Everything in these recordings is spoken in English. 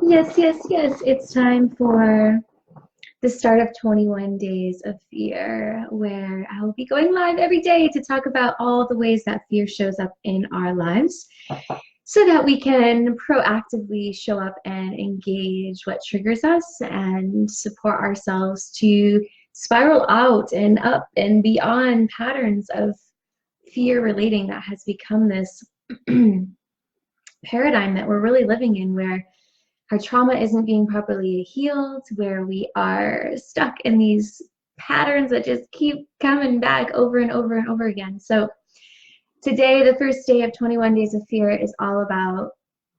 Yes, yes, yes. It's time for the start of 21 Days of Fear, where I will be going live every day to talk about all the ways that fear shows up in our lives so that we can proactively show up and engage what triggers us and support ourselves to spiral out and up and beyond patterns of fear relating that has become this paradigm that we're really living in, where our trauma isn't being properly healed, where we are stuck in these patterns that just keep coming back over and over and over again. So today, the first day of 21 Days of Fear is all about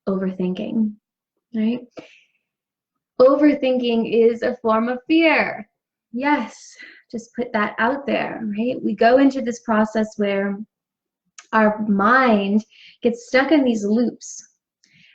overthinking, right? Overthinking is a form of fear. Yes, just put that out there, right? We go into this process where our mind gets stuck in these loops.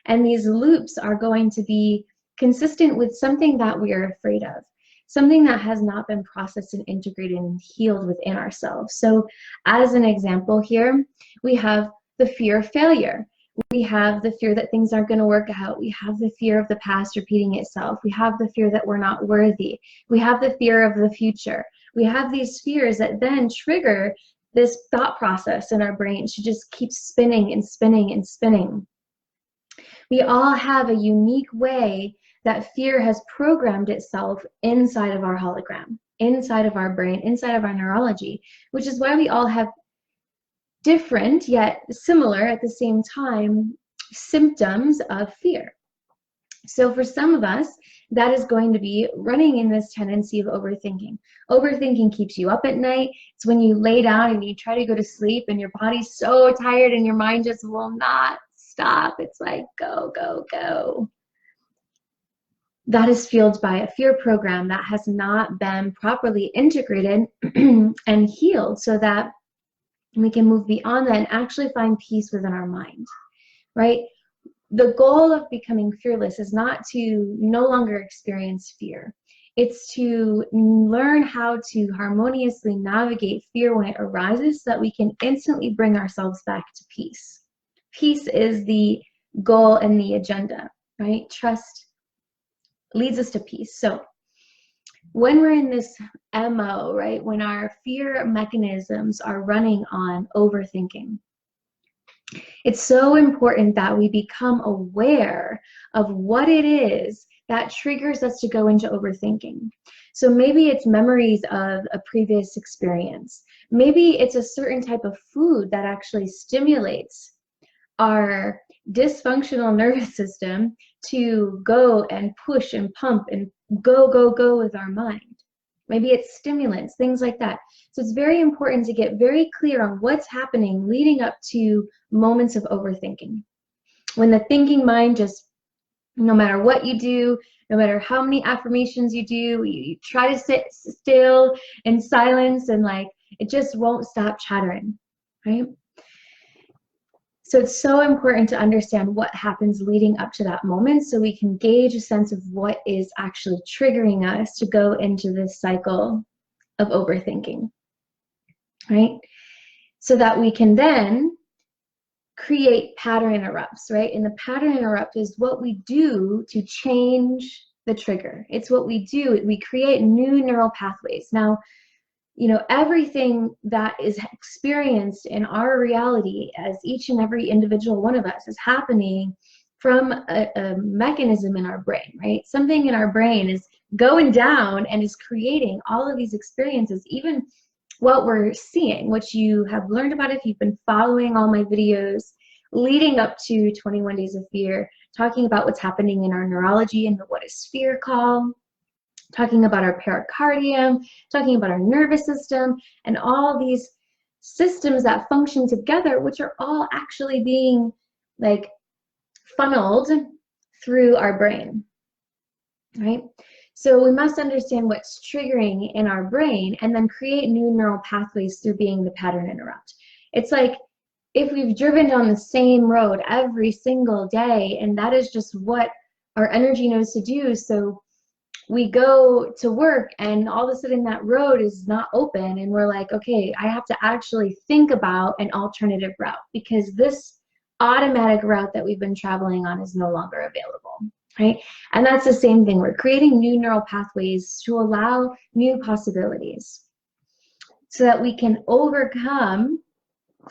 And these loops are going to be consistent with something that we are afraid of, something that has not been processed and integrated and healed within ourselves. So as an example here, we have the fear of failure. We have the fear that things aren't going to work out. We have the fear of the past repeating itself. We have the fear that we're not worthy. We have the fear of the future. We have these fears that then trigger this thought process in our brain to just keep spinning and spinning and spinning. We all have a unique way that fear has programmed itself inside of our hologram, inside of our brain, inside of our neurology, which is why we all have different yet similar at the same time symptoms of fear. So for some of us, that is going to be running in this tendency of overthinking. Overthinking keeps you up at night. It's when you lay down and you try to go to sleep and your body's so tired and your mind just will not stop. It's like, go, go, go. That is fueled by a fear program that has not been properly integrated and healed so that we can move beyond that and actually find peace within our mind, right? The goal of becoming fearless is not to no longer experience fear. It's to learn how to harmoniously navigate fear when it arises so that we can instantly bring ourselves back to peace. Peace is the goal and the agenda, right? Trust leads us to peace. So when we're in this MO, right, when our fear mechanisms are running on overthinking, it's so important that we become aware of what it is that triggers us to go into overthinking. So maybe it's memories of a previous experience. Maybe it's a certain type of food that actually stimulates our dysfunctional nervous system to go and push and pump and go, go, go with our mind. Maybe it's stimulants, things like that. So it's very important to get very clear on what's happening leading up to moments of overthinking. When the thinking mind just, no matter what you do, no matter how many affirmations you do, you try to sit still in silence and like, it just won't stop chattering, right? So it's so important to understand what happens leading up to that moment so we can gauge a sense of what is actually triggering us to go into this cycle of overthinking, right? So that we can then create pattern interrupts, right? And the pattern interrupt is what we do to change the trigger. It's what we do. We create new neural pathways. Now, you know, everything that is experienced in our reality as each and every individual one of us is happening from a mechanism in our brain, right? Something in our brain is going down and is creating all of these experiences, even what we're seeing, which you have learned about if you've been following all my videos leading up to 21 Days of Fear, talking about what's happening in our neurology and the What is Fear call, talking about our pericardium, talking about our nervous system, and all these systems that function together, which are all actually being like funneled through our brain, right? So we must understand what's triggering in our brain and then create new neural pathways through being the pattern interrupt. It's like if we've driven down the same road every single day, and that is just what our energy knows to do. So we go to work and all of a sudden that road is not open and we're like, okay, I have to actually think about an alternative route because this automatic route that we've been traveling on is no longer available. right? And that's the same thing. We're creating new neural pathways to allow new possibilities so that we can overcome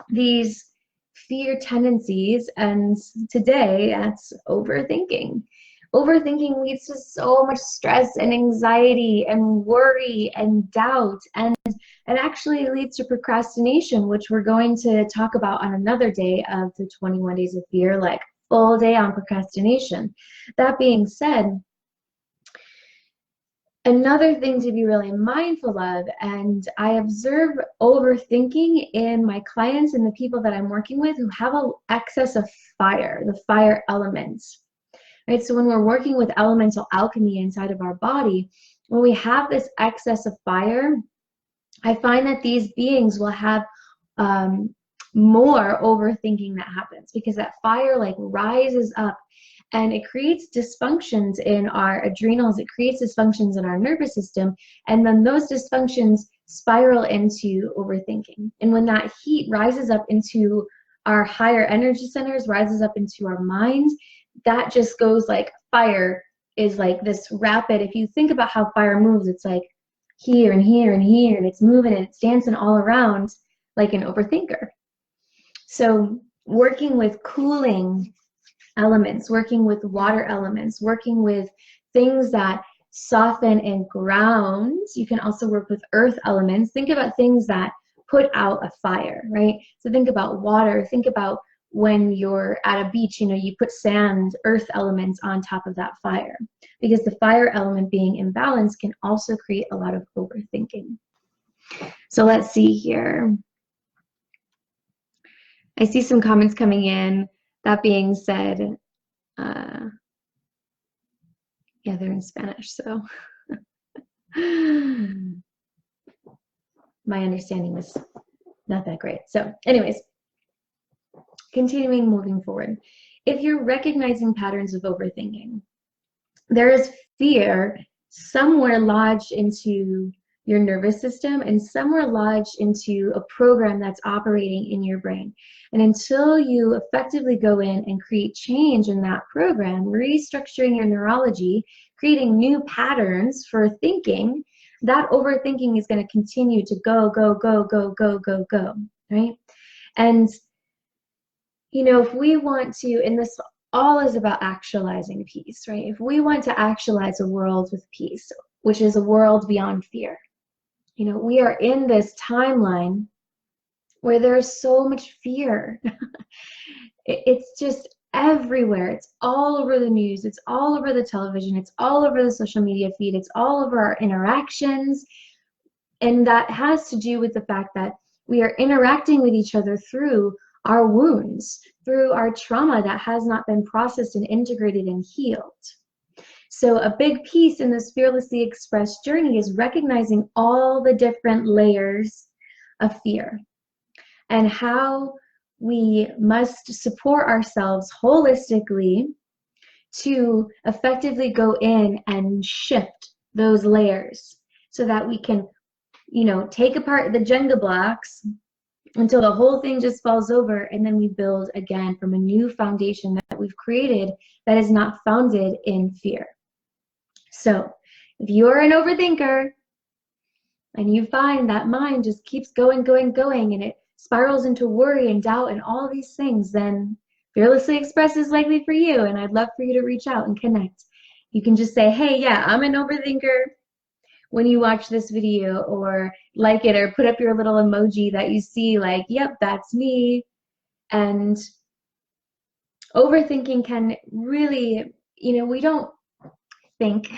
these fear tendencies. And today, that's overthinking. Overthinking leads to so much stress and anxiety and worry and doubt, and it actually leads to procrastination, which we're going to talk about on another day of the 21 Days of Fear, like full day on procrastination. That being said, another thing to be really mindful of, and I observe overthinking in my clients and the people that I'm working with who have an excess of fire, the fire elements, right? So when we're working with elemental alchemy inside of our body, when we have this excess of fire, I find that these beings will have more overthinking that happens, because that fire like rises up and it creates dysfunctions in our adrenals, it creates dysfunctions in our nervous system, and then those dysfunctions spiral into overthinking. And when that heat rises up into our higher energy centers, rises up into our mind, that just goes like fire is like this rapid, if you think about how fire moves, it's like here and here and here, and it's moving and it's dancing all around like an overthinker. So working with cooling elements, working with water elements, working with things that soften and ground. You can also work with earth elements. Think about things that put out a fire, right? So think about water. Think about when you're at a beach, you know, you put sand, earth elements on top of that fire, because the fire element being imbalanced can also create a lot of overthinking. So let's see here. I see some comments coming in. That being said, yeah, they're in Spanish, so my understanding was not that great. So anyways, continuing moving forward. If you're recognizing patterns of overthinking, there is fear somewhere lodged into your nervous system and somewhere lodged into a program that's operating in your brain. And until you effectively go in and create change in that program, restructuring your neurology, creating new patterns for thinking, that overthinking is going to continue to go, right? And, you know, if we want to, and this all is about actualizing peace, right? If we want to actualize a world with peace, which is a world beyond fear, you know, we are in this timeline where there's so much fear. It's just everywhere. It's all over the news. It's all over the television. It's all over the social media feed. It's all over our interactions. And that has to do with the fact that we are interacting with each other through our wounds, through our trauma that has not been processed and integrated and healed. So a big piece in this Fearlessly Expressed journey is recognizing all the different layers of fear and how we must support ourselves holistically to effectively go in and shift those layers so that we can, you know, take apart the Jenga blocks until the whole thing just falls over, and then we build again from a new foundation that we've created that is not founded in fear. So if you're an overthinker and you find that mind just keeps going, and it spirals into worry and doubt and all these things, then Fearlessly Expressed is likely for you, and I'd love for you to reach out and connect. You can just say, hey, yeah, I'm an overthinker, when you watch this video, or like it, or put up your little emoji that you see like, yep, that's me. And overthinking can really, you know, we don't think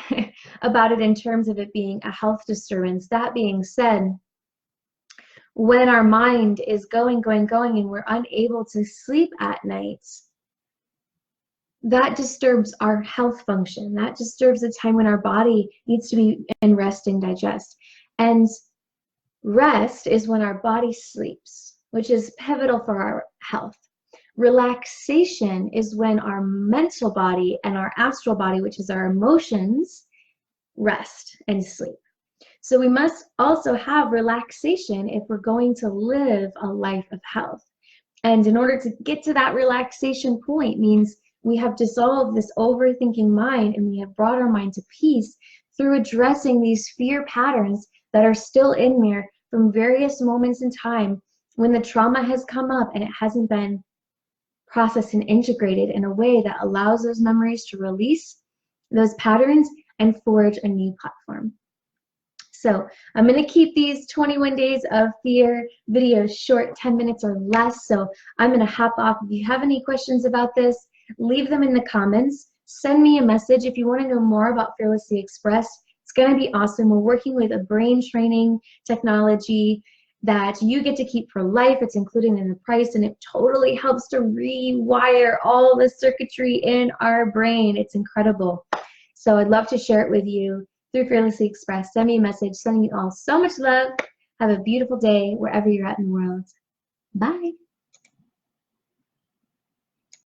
about it in terms of it being a health disturbance. That being said, when our mind is going, and we're unable to sleep at night, that disturbs our health function. That disturbs the time when our body needs to be in rest and digest. And rest is when our body sleeps, which is pivotal for our health. Relaxation is when our mental body and our astral body, which is our emotions, rest and sleep. So we must also have relaxation if we're going to live a life of health. And in order to get to that relaxation point means we have dissolved this overthinking mind, and we have brought our mind to peace through addressing these fear patterns that are still in there from various moments in time when the trauma has come up and it hasn't been processed and integrated in a way that allows those memories to release those patterns and forge a new platform. So I'm going to keep these 21 days of fear videos short, 10 minutes or less. So I'm going to hop off. If you have any questions about this, leave them in the comments. Send me a message if you want to know more about Fearlessly Expressed. It's going to be awesome. We're working with a brain training technology that you get to keep for life. It's included in the price, and it totally helps to rewire all the circuitry in our brain. It's incredible. So I'd love to share it with you through Fearlessly Expressed. Send me a message. Sending you all so much love. Have a beautiful day wherever you're at in the world. Bye.